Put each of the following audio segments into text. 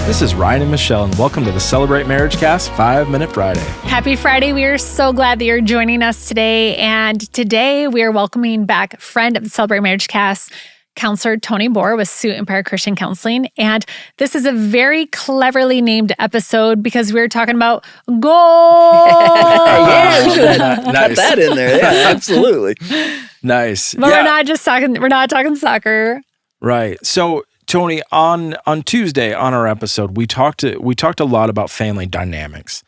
This is Ryan and Michelle, and welcome to the Celebrate MarriageCast 5-Minute Friday. Happy Friday. We are so glad that you're joining us today. And today we are welcoming back friend of the Celebrate MarriageCast, Counselor Tony Bohr with Sioux Empire Christian Counseling. And this is a very cleverly named episode because we're talking about goals. Yeah, we should have got that in there. Yeah, absolutely. Nice. But we're not talking soccer. Right. So, Tony, on Tuesday on our episode, we talked a lot about family dynamics.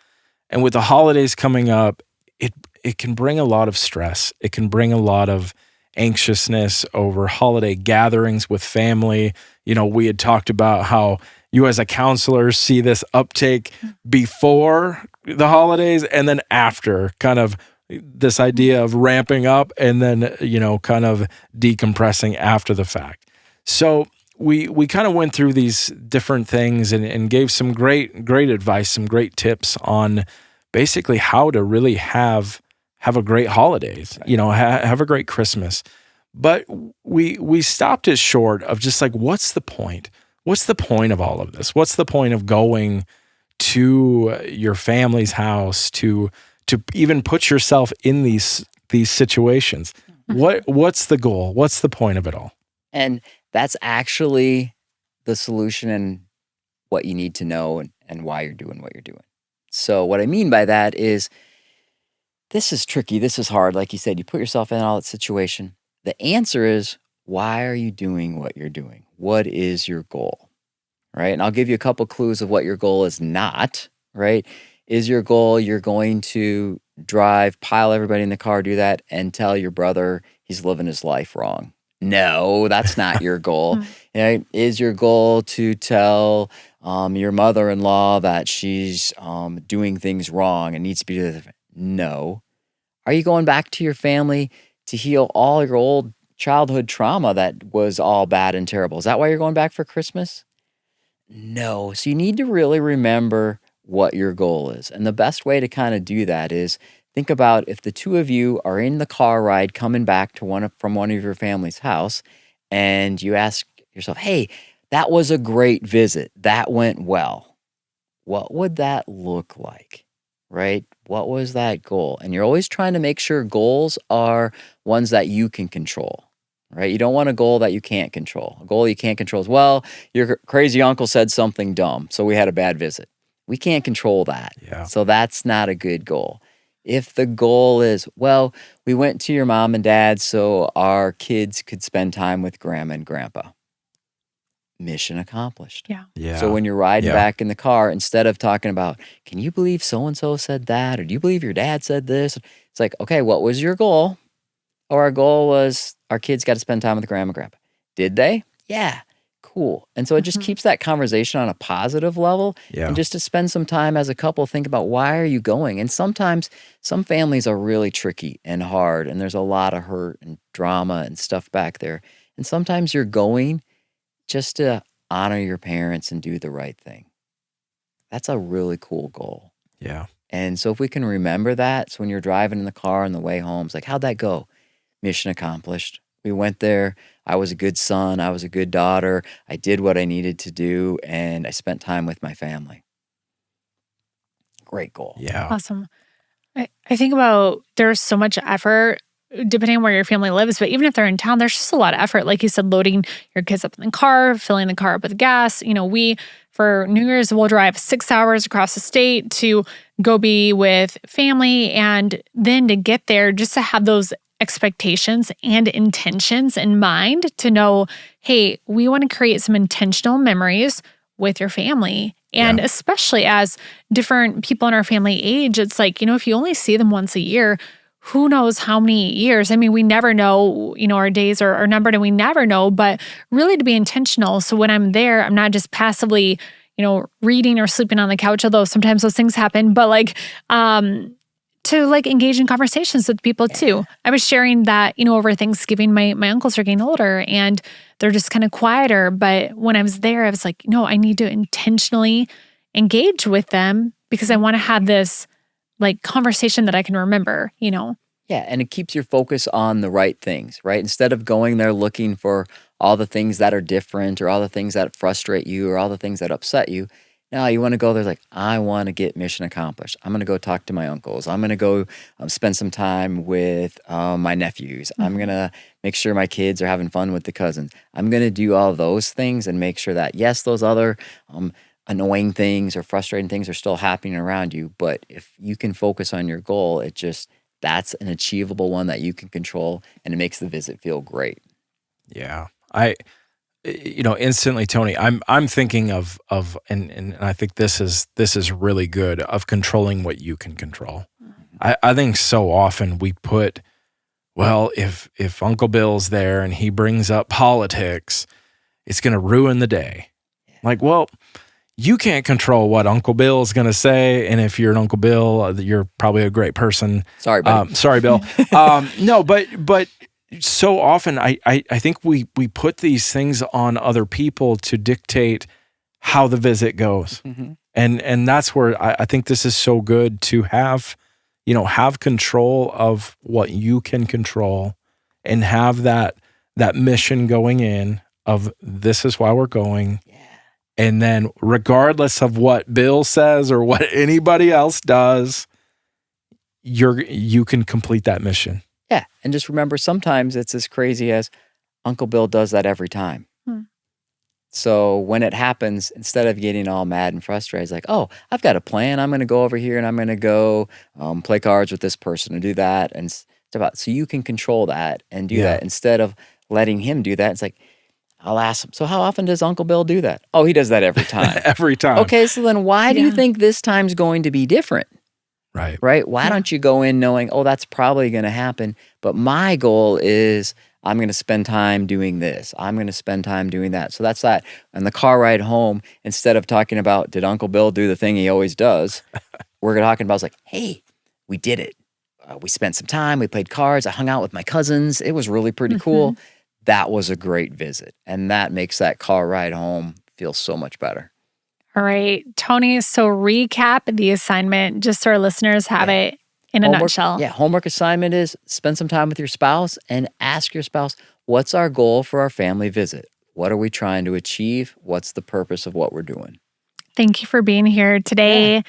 And with the holidays coming up, it can bring a lot of stress. It can bring a lot of anxiousness over holiday gatherings with family. You know, we had talked about how you as a counselor see this uptake before the holidays and then after, kind of this idea of ramping up and then, you know, kind of decompressing after the fact. So we kind of went through these different things and gave some great advice, some great tips on basically how to really have a great holidays, you know, have a great Christmas. But we stopped it short of just like, what's the point? What's the point of all of this? What's the point of going to your family's house to even put yourself in these situations? What's the goal? What's the point of it all? And that's actually the solution and what you need to know and why you're doing what you're doing. So what I mean by that is, this is tricky. This is hard. Like you said, you put yourself in all that situation. The answer is, why are you doing what you're doing? What is your goal? Right? And I'll give you a couple clues of what your goal is not, right? Is your goal you're going to drive, pile everybody in the car, do that, and tell your brother he's living his life wrong? No, that's not your goal. Right? Is your goal to tell your mother-in-law that she's doing things wrong and needs to be different? No. Are you going back to your family to heal all your old childhood trauma that was all bad and terrible? Is that why you're going back for Christmas? No. So you need to really remember what your goal is. And the best way to kind of do that is think about if the two of you are in the car ride coming back to from one of your family's house, and you ask yourself, hey, that was a great visit. That went well. What would that look like? Right? What was that goal? And you're always trying to make sure goals are ones that you can control, right? You don't want a goal that you can't control. A goal you can't control is, well, your crazy uncle said something dumb, so we had a bad visit. We can't control that. Yeah. So that's not a good goal. If the goal is, well, we went to your mom and dad so our kids could spend time with grandma and grandpa. Mission accomplished. Yeah. So when you're riding back in the car, instead of talking about, can you believe so-and-so said that? Or do you believe your dad said this? It's like, okay, what was your goal? Or our goal was our kids got to spend time with grandma and grandpa. Did they? Yeah. Cool. And so it just keeps that conversation on a positive level. Yeah. And just to spend some time as a couple, think about, why are you going? And sometimes some families are really tricky and hard, and there's a lot of hurt and drama and stuff back there. And sometimes you're going just to honor your parents and do the right thing. That's a really cool goal. Yeah. And so if we can remember that, so when you're driving in the car on the way home, it's like, how'd that go? Mission accomplished. We went there. I was a good son. I was a good daughter. I did what I needed to do, and I spent time with my family. Great goal. Yeah. Awesome. I think about there's so much effort depending on where your family lives, but even if they're in town, there's just a lot of effort. Like you said, loading your kids up in the car, filling the car up with gas. You know, for New Year's, we'll drive 6 hours across the state to go be with family. And then to get there, just to have those expectations and intentions in mind to know, hey, we want to create some intentional memories with your family. And especially as different people in our family age, it's like, you know, if you only see them once a year, who knows how many years? I mean, we never know, you know, our days are numbered and we never know, but really to be intentional. So when I'm there, I'm not just passively, you know, reading or sleeping on the couch, although sometimes those things happen, but like, to like engage in conversations with people too. I was sharing that, you know, over Thanksgiving, my uncles are getting older and they're just kind of quieter. But when I was there, I was like, no, I need to intentionally engage with them because I want to have this like conversation that I can remember, you know? Yeah, and it keeps your focus on the right things, right? Instead of going there looking for all the things that are different or all the things that frustrate you or all the things that upset you, No, you want to go there like, I want to get mission accomplished. I'm going to go talk to my uncles. I'm going to go spend some time with my nephews. I'm going to make sure my kids are having fun with the cousins. I'm going to do all those things and make sure that, yes, those other annoying things or frustrating things are still happening around you. But if you can focus on your goal, that's an achievable one that you can control, and it makes the visit feel great. Yeah. Instantly, Tony, I'm thinking of and I think this is really good, of controlling what you can control. I think so often we put, well, if Uncle Bill's there and he brings up politics, it's going to ruin the day. Like, well, you can't control what Uncle Bill's going to say, and if you're an Uncle Bill, you're probably a great person. Sorry, buddy. Sorry, Bill. No, but so often I think we put these things on other people to dictate how the visit goes. And that's where I think this is so good to have control of what you can control, and have that mission going in of, this is why we're going. And then regardless of what Bill says or what anybody else does, you can complete that mission. Yeah. And just remember, sometimes it's as crazy as Uncle Bill does that every time. So when it happens, instead of getting all mad and frustrated, it's like, oh, I've got a plan. I'm going to go over here and I'm going to go play cards with this person and do that. And so you can control that and do that instead of letting him do that. It's like, I'll ask him, so how often does Uncle Bill do that? Oh, he does that every time. Every time. Okay, so then why do you think this time's going to be different? Right? Why don't you go in knowing, oh, that's probably going to happen, but my goal is I'm going to spend time doing this. I'm going to spend time doing that. So that's that. On the car ride home, instead of talking about, did Uncle Bill do the thing he always does, we're talking about, like, hey, we did it. We spent some time. We played cards. I hung out with my cousins. It was really pretty cool. That was a great visit. And that makes that car ride home feel so much better. All right, Tony, so recap the assignment just so our listeners have it in a nutshell. Yeah, homework assignment is spend some time with your spouse and ask your spouse, what's our goal for our family visit? What are we trying to achieve? What's the purpose of what we're doing? Thank you for being here today. Yeah.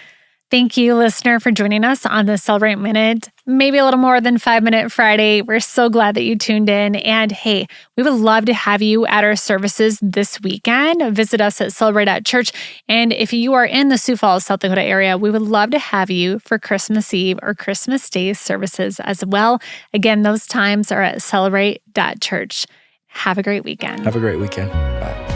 Thank you, listener, for joining us on the Celebrate Minute, maybe a little more than 5 Minute Friday. We're so glad that you tuned in. And hey, we would love to have you at our services this weekend. Visit us at Celebrate.Church. And if you are in the Sioux Falls, South Dakota area, we would love to have you for Christmas Eve or Christmas Day services as well. Again, those times are at Celebrate.Church. Have a great weekend. Have a great weekend. Bye.